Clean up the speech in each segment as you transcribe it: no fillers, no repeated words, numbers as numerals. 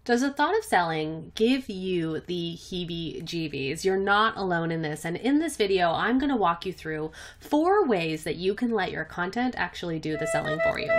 Does the thought of selling give you the heebie-jeebies? You're not alone in this, and in this video I'm going to walk you through 4 ways that you can let your content actually do the selling for you.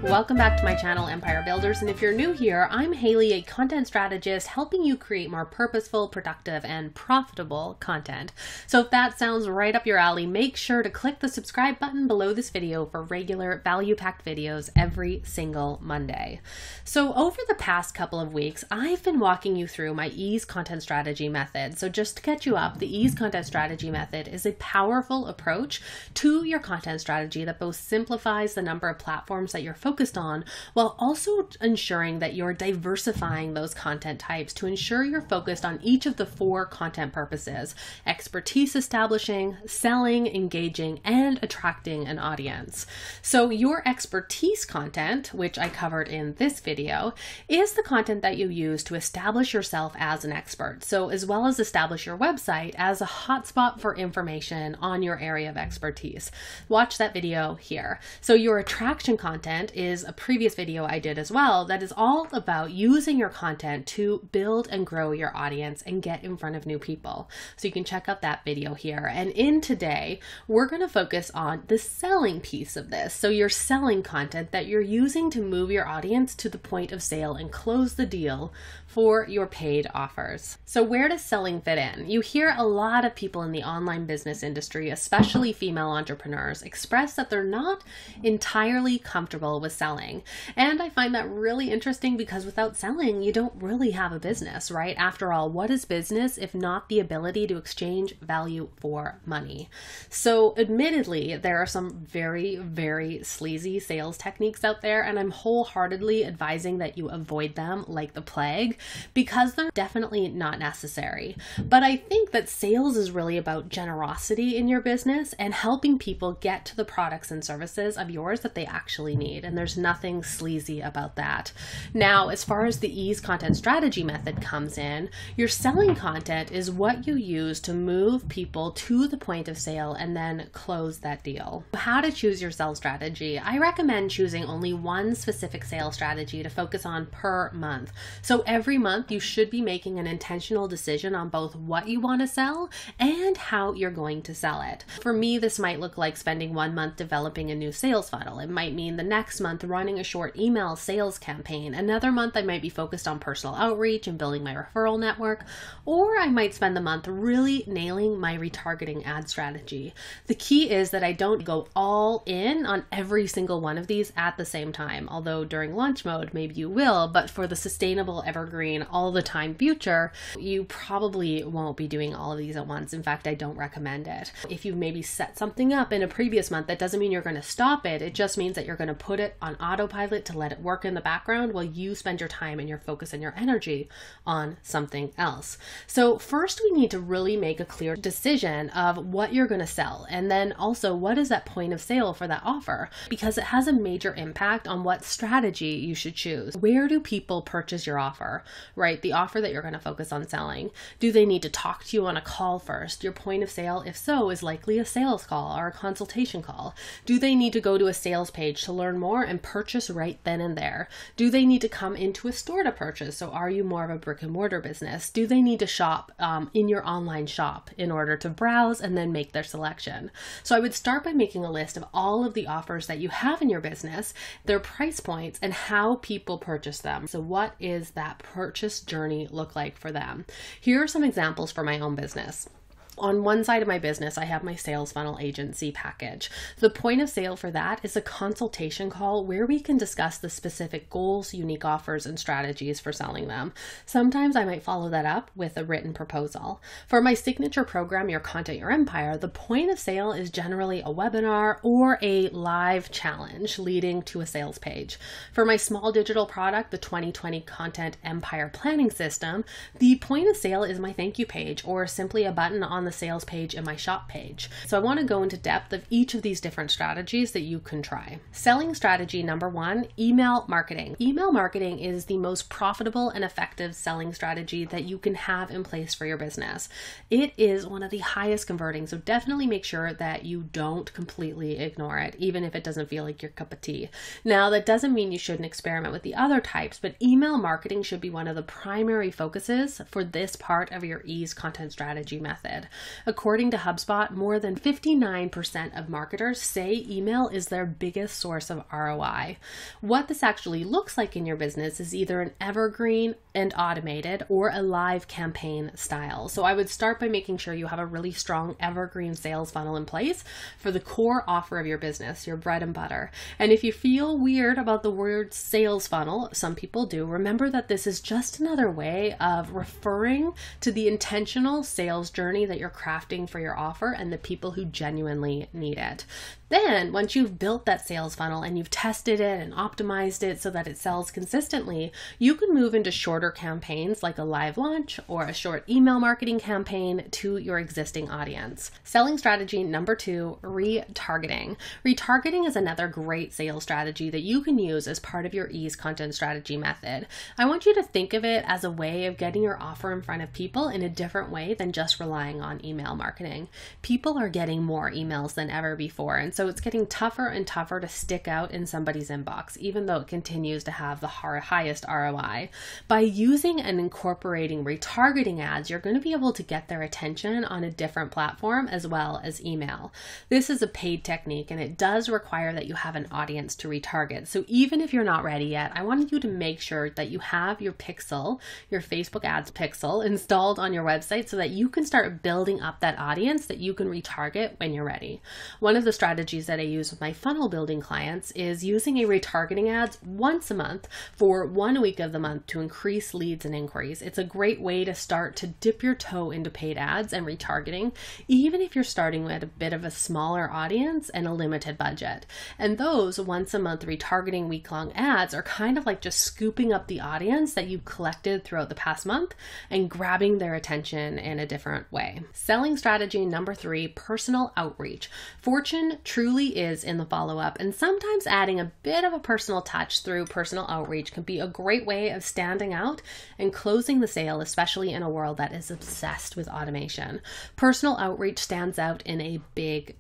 Welcome back to my channel, Empire Builders, and if you're new here, I'm Haley, a content strategist helping you create more purposeful, productive, and profitable content. So if that sounds right up your alley, make sure to click the subscribe button below this video for regular value-packed videos every single Monday. So over the past couple of weeks, I've been walking you through my Ease Content Strategy method. So just to catch you up, the Ease Content Strategy method is a powerful approach to your content strategy that both simplifies the number of platforms that you're focused on, while also ensuring that you're diversifying those content types to ensure you're focused on each of the 4 content purposes: expertise establishing, selling, engaging, and attracting an audience. So your expertise content, which I covered in this video, is the content that you use to establish yourself as an expert. So as well as establish your website as a hotspot for information on your area of expertise. Watch that video here. So your attraction content is a previous video I did as well that is all about using your content to build and grow your audience and get in front of new people. So you can check out that video here. And in today, we're going to focus on the selling piece of this. So your selling content that you're using to move your audience to the point of sale and close the deal for your paid offers. So where does selling fit in? You hear a lot of people in the online business industry, especially female entrepreneurs, express that they're not entirely comfortable with selling. And I find that really interesting because without selling, you don't really have a business, right? After all, what is business if not the ability to exchange value for money? So admittedly, there are some very, very sleazy sales techniques out there, and I'm wholeheartedly advising that you avoid them like the plague because they're definitely not necessary. But I think that sales is really about generosity in your business and helping people get to the products and services of yours that they actually need. And there's nothing sleazy about that. Now, as far as the Ease Content Strategy method comes in, your selling content is what you use to move people to the point of sale and then close that deal. How to choose your sales strategy? I recommend choosing only one specific sales strategy to focus on per month. So every month you should be making an intentional decision on both what you want to sell and how you're going to sell it. For me, this might look like spending 1 month developing a new sales funnel. It might mean the next month running a short email sales campaign. Another month I might be focused on personal outreach and building my referral network, or I might spend the month really nailing my retargeting ad strategy. The key is that I don't go all in on every single one of these at the same time, although during launch mode maybe you will, but for the sustainable evergreen all the time future, you probably won't be doing all of these at once. In fact, I don't recommend it. If you've maybe set something up in a previous month, that doesn't mean you're going to stop it. It just means that you're going to put it on autopilot to let it work in the background while you spend your time and your focus and your energy on something else. So first we need to really make a clear decision of what you're going to sell. And then also, what is that point of sale for that offer? Because it has a major impact on what strategy you should choose. Where do people purchase your offer, right? The offer that you're going to focus on selling. Do they need to talk to you on a call first? Your point of sale, if so, is likely a sales call or a consultation call. Do they need to go to a sales page to learn more and purchase right then and there? Do they need to come into a store to purchase? So are you more of a brick and mortar business? Do they need to shop in your online shop in order to browse and then make their selection? So I would start by making a list of all of the offers that you have in your business, their price points, and how people purchase them. So what is that purchase journey look like for them? Here are some examples for my own business. On one side of my business, I have my sales funnel agency package. The point of sale for that is a consultation call where we can discuss the specific goals, unique offers, and strategies for selling them. Sometimes I might follow that up with a written proposal. For my signature program, Your Content, Your Empire, the point of sale is generally a webinar or a live challenge leading to a sales page. For my small digital product, the 2020 Content Empire Planning System, the point of sale is my thank you page or simply a button on on the sales page and my shop page. So I want to go into depth of each of these different strategies that you can try. Selling strategy number 1, email marketing. Email marketing is the most profitable and effective selling strategy that you can have in place for your business. It is one of the highest converting, so definitely make sure that you don't completely ignore it, even if it doesn't feel like your cup of tea. Now, that doesn't mean you shouldn't experiment with the other types, but email marketing should be one of the primary focuses for this part of your ease content strategy method. According to HubSpot, more than 59% of marketers say email is their biggest source of ROI. What this actually looks like in your business is either an evergreen and automated or a live campaign style. So I would start by making sure you have a really strong evergreen sales funnel in place for the core offer of your business, your bread and butter. And if you feel weird about the word sales funnel, some people do, remember that this is just another way of referring to the intentional sales journey that you're crafting for your offer and the people who genuinely need it. Then, once you've built that sales funnel and you've tested it and optimized it so that it sells consistently, you can move into shorter campaigns like a live launch or a short email marketing campaign to your existing audience. Selling strategy number 2, retargeting. Retargeting is another great sales strategy that you can use as part of your ease content strategy method. I want you to think of it as a way of getting your offer in front of people in a different way than just relying on email marketing. People are getting more emails than ever before, and so it's getting tougher and tougher to stick out in somebody's inbox, even though it continues to have the highest ROI. By using and incorporating retargeting ads, you're going to be able to get their attention on a different platform as well as email. This is a paid technique, and it does require that you have an audience to retarget. So even if you're not ready yet, I wanted you to make sure that you have your pixel, your Facebook ads pixel, installed on your website so that you can start building up that audience that you can retarget when you're ready. One of the strategies that I use with my funnel building clients is using a retargeting ads once a month for 1 week of the month to increase leads and inquiries. It's a great way to start to dip your toe into paid ads and retargeting, even if you're starting with a bit of a smaller audience and a limited budget. And those once a month retargeting week-long ads are kind of like just scooping up the audience that you've collected throughout the past month and grabbing their attention in a different way. Selling strategy number 3, personal outreach. Fortune truly is in the follow-up, and sometimes adding a bit of a personal touch through personal outreach can be a great way of standing out and closing the sale, especially in a world that is obsessed with automation. Personal outreach stands out in a big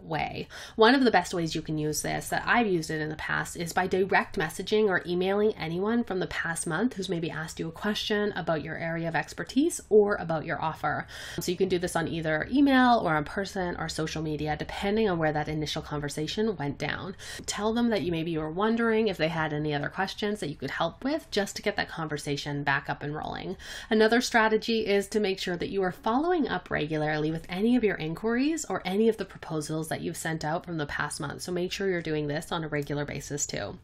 way. One of the best ways you can use this, that I've used it in the past, is by direct messaging or emailing anyone from the past month who's maybe asked you a question about your area of expertise or about your offer. So you can do this on either email or in person or social media, depending on where that initial conversation went down. Tell them that you were wondering if they had any other questions that you could help with, just to get that conversation back up and rolling. Another strategy is to make sure that you are following up regularly with any of your inquiries or any of the proposals that you've sent out from the past month. So make sure you're doing this on a regular basis too.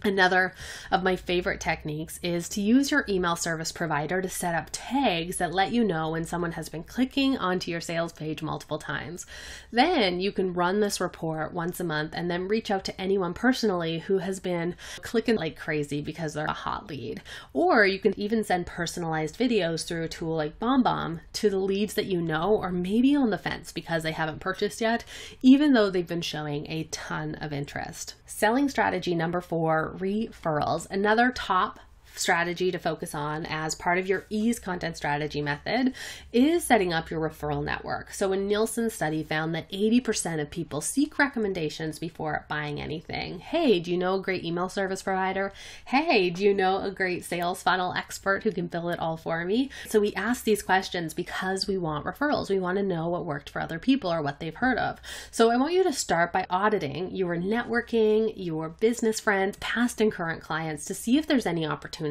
Another of my favorite techniques is to use your email service provider to set up tags that let you know when someone has been clicking onto your sales page multiple times. Then you can run this report once a month and then reach out to anyone personally who has been clicking like crazy because they're a hot lead. Or you can even send personalized videos through a tool like BombBomb to the leads that you know are maybe on the fence because they haven't purchased yet, even though they've been showing a ton of interest. Selling strategy number 4, referrals. Another top strategy to focus on as part of your ease content strategy method is setting up your referral network. So a Nielsen study found that 80% of people seek recommendations before buying anything. Hey, do you know a great email service provider? Hey, do you know a great sales funnel expert who can fill it all for me? So we ask these questions because we want referrals. We want to know what worked for other people or what they've heard of. So I want you to start by auditing your networking, your business friends, past and current clients to see if there's any opportunities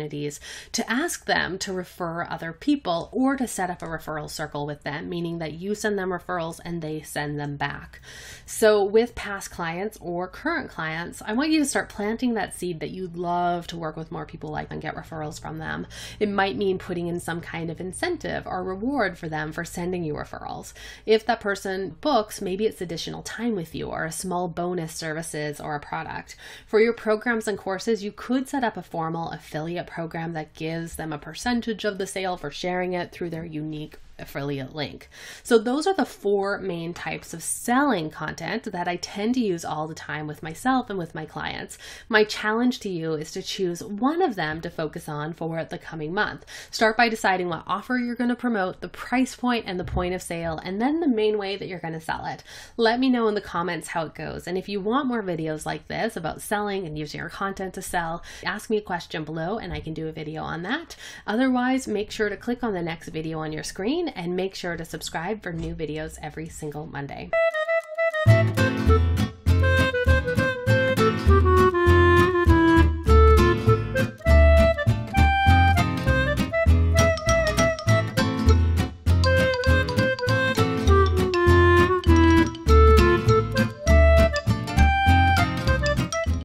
to ask them to refer other people or to set up a referral circle with them, meaning that you send them referrals and they send them back. So with past clients or current clients, I want you to start planting that seed that you'd love to work with more people like and get referrals from them. It might mean putting in some kind of incentive or reward for them for sending you referrals. If that person books, maybe it's additional time with you or a small bonus services or a product. For your programs and courses, you could set up a formal affiliate program that gives them a percentage of the sale for sharing it through their unique affiliate link. So those are the 4 main types of selling content that I tend to use all the time with myself and with my clients. My challenge to you is to choose one of them to focus on for the coming month. Start by deciding what offer you're going to promote, the price point and the point of sale, and then the main way that you're going to sell it. Let me know in the comments how it goes. And if you want more videos like this about selling and using your content to sell, ask me a question below and I can do a video on that. Otherwise, make sure to click on the next video on your screen and make sure to subscribe for new videos every single Monday.